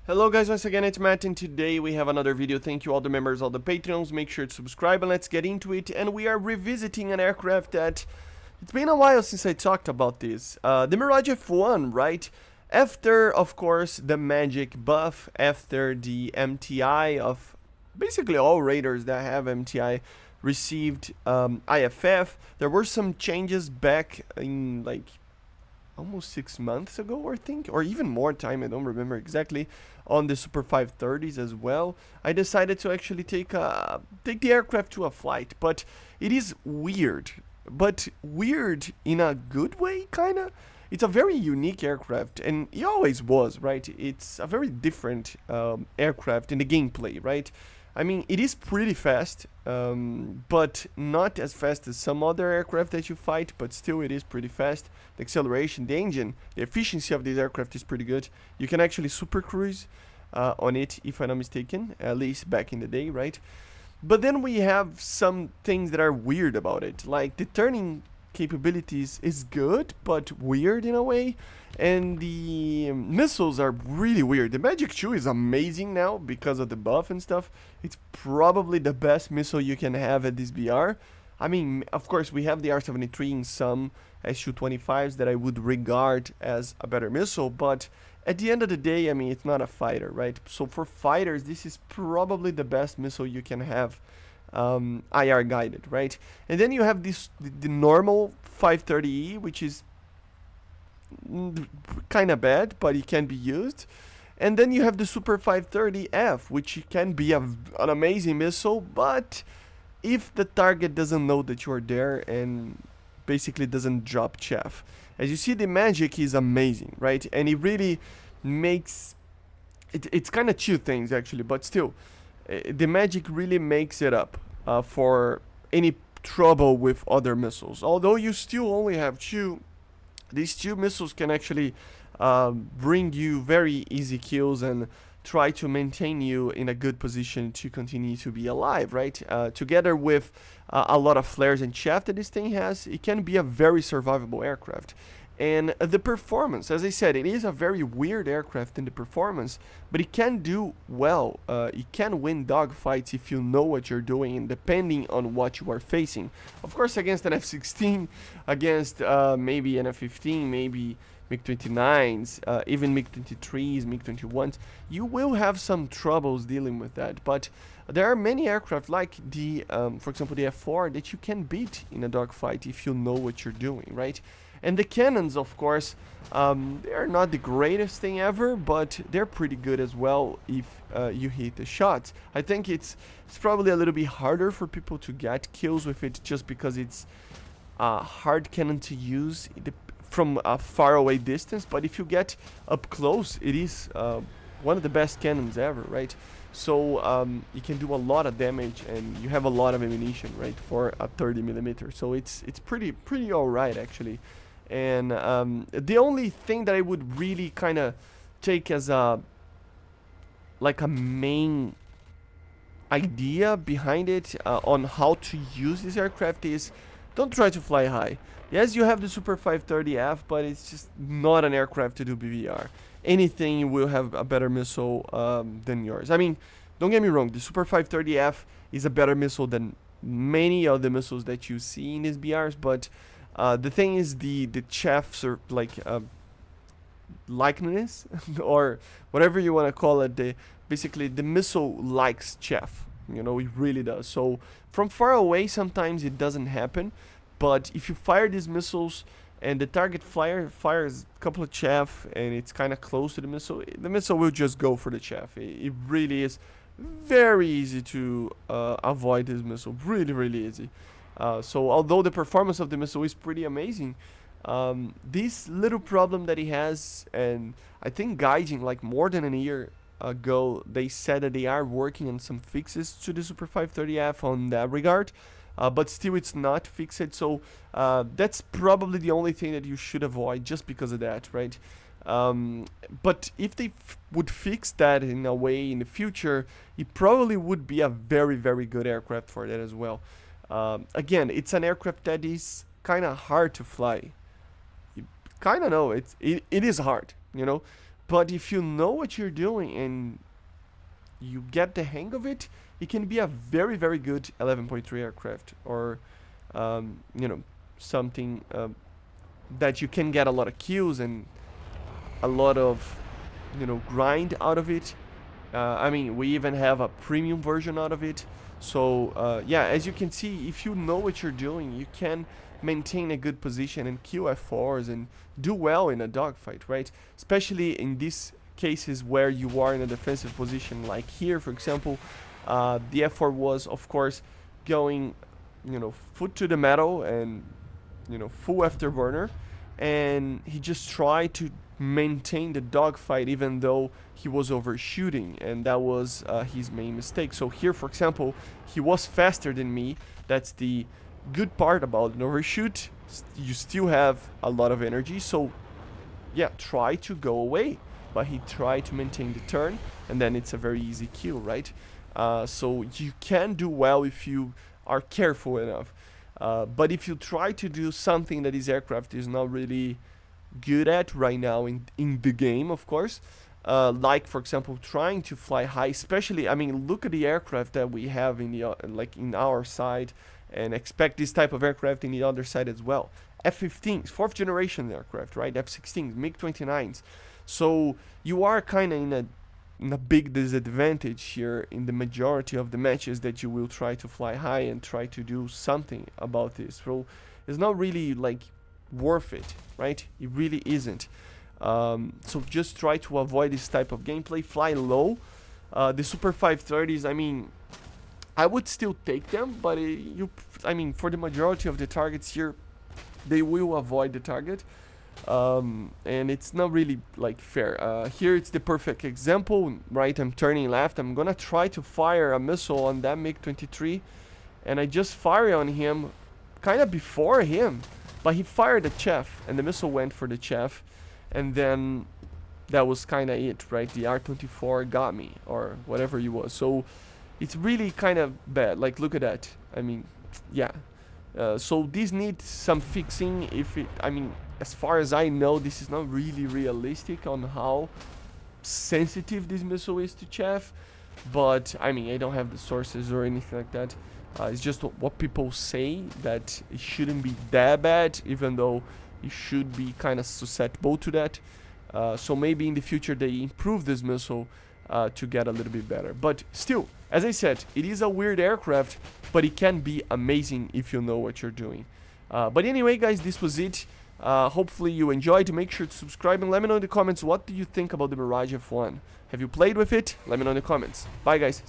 Hello guys, once again it's Matt, and today we have another video. Thank you all the members, all the Patreons, make sure to subscribe and let's get into it. And we are revisiting an aircraft that, it's been a while since I talked about this. The Mirage F1, right? After, of course, the magic buff, after the MTI of basically all raiders that have MTI received IFF, there were some changes back in like almost 6 months ago, I think, or even more time, I don't remember exactly, on the Super 530s as well. I decided to actually take the aircraft to a flight, but it is weird, but weird in a good way, kinda. It's a very unique aircraft, and it always was, right? It's a very different aircraft in the gameplay, right? I mean, it is pretty fast, but not as fast as some other aircraft that you fight, but still it is pretty fast. The acceleration, the engine, the efficiency of this aircraft is pretty good. You can actually super cruise on it, if I'm not mistaken, at least back in the day, right? But then we have some things that are weird about it, like the turning capabilities is good, but weird in a way. And the missiles are really weird. The Magic 2 is amazing now because of the buff and stuff. It's probably the best missile you can have at this BR. I mean, of course, we have the R-73 in some Su-25s that I would regard as a better missile, but at the end of the day, I mean, it's not a fighter, right? So for fighters, this is probably the best missile you can have. IR guided, right? And then you have this the normal 530E, which is kind of bad, but it can be used. And then you have the Super 530F, which can be an amazing missile, but if the target doesn't know that you're there and basically doesn't drop chaff. As you see, the magic is amazing, right? And it really makes it's kind of two things actually, but still the magic really makes it up for any trouble with other missiles. Although you still only have two, these two missiles can actually bring you very easy kills and try to maintain you in a good position to continue to be alive, right? Together with a lot of flares and chaff that this thing has, it can be a very survivable aircraft. And the performance, as I said, it is a very weird aircraft in the performance, but it can do well. It can win dogfights if you know what you're doing, and depending on what you are facing. Of course, against an F-16, against maybe an F-15, maybe MiG-29s, even MiG-23s, MiG-21s, you will have some troubles dealing with that. But there are many aircraft like the, for example, the F4 that you can beat in a dogfight if you know what you're doing, right? And the cannons, of course, they're not the greatest thing ever, but they're pretty good as well if you hit the shots. I think it's probably a little bit harder for people to get kills with it just because it's a hard cannon to use from a far away distance, but if you get up close, it is one of the best cannons ever, right? So you can do a lot of damage, and you have a lot of ammunition, right, for a 30mm. So it's pretty alright actually. And the only thing that I would really kind of take as a main idea behind it on how to use this aircraft is don't try to fly high. Yes, you have the Super 530F, but it's just not an aircraft to do BVR. Anything will have a better missile than yours. I mean, don't get me wrong, the Super 530F is a better missile than many of the missiles that you see in these BRs, but the thing is the chaffs are like likeness or whatever you want to call it. Basically the missile likes chaff, you know, it really does. So from far away sometimes it doesn't happen, but if you fire these missiles and the target fires a couple of chaff and it's kind of close to the missile will just go for the chaff. It really is very easy to avoid this missile, really easy. So although the performance of the missile is pretty amazing, this little problem that he has, and I think Gaijin, like more than a year ago, they said that they are working on some fixes to the Super 530F on that regard, but still it's not fixed. So that's probably the only thing that you should avoid just because of that, right? But if they would fix that in a way in the future, it probably would be a very good aircraft for that as well. Again, it's an aircraft that is kind of hard to fly. You kind of know it is hard, you know, But if you know what you're doing and you get the hang of it, it can be a very, very good 11.3 aircraft, or you know, something that you can get a lot of kills and a lot of, you know, grind out of it. I mean, we even have a premium version out of it. So yeah, as you can see, if you know what you're doing, you can maintain a good position and kill F4s and do well in a dogfight, right? Especially in these cases where you are in a defensive position, like here, for example. The F4 was, of course, going, you know, foot to the metal and, you know, full afterburner, and he just tried to maintain the dogfight even though he was overshooting, and that was his main mistake. So here, for example, he was faster than me. That's the good part about an overshoot. You still have a lot of energy, so yeah, try to go away. But he tried to maintain the turn, and then it's a very easy kill, right? So you can do well if you are careful enough. But if you try to do something that this aircraft is not really good at right now in the game, of course, like for example trying to fly high, especially, I mean, look at the aircraft that we have in the like in our side, and expect this type of aircraft in the other side as well. F-15s, 4th generation aircraft, right? F-16s, MiG-29s. So you are kind of in a big disadvantage here in the majority of the matches that you will try to fly high and try to do something about this. So it's not really like worth it, right? It really isn't. So just try to avoid this type of gameplay. Fly low. The Super 530s, I mean, I would still take them, but I mean, for the majority of the targets here, they will avoid the target. And it's not really like fair. Here it's the perfect example, right? I'm turning left. I'm gonna try to fire a missile on that MiG-23, and I just fire on him kind of before him, but he fired the chaff, and the missile went for the chaff, and then that was kind of it, right? The R-24 got me, or whatever it was. So it's really kind of bad. Like, look at that. I mean, yeah. So this needs some fixing. I mean, as far as I know, this is not really realistic on how sensitive this missile is to chaff. But I mean, I don't have the sources or anything like that. It's just what people say, that it shouldn't be that bad, even though it should be kind of susceptible to that. So maybe in the future they improve this missile to get a little bit better. But still, as I said, it is a weird aircraft, but it can be amazing if you know what you're doing. But anyway, guys, this was it. Hopefully you enjoyed. Make sure to subscribe and let me know in the comments, what do you think about the Mirage F1? Have you played with it? Let me know in the comments. Bye, guys.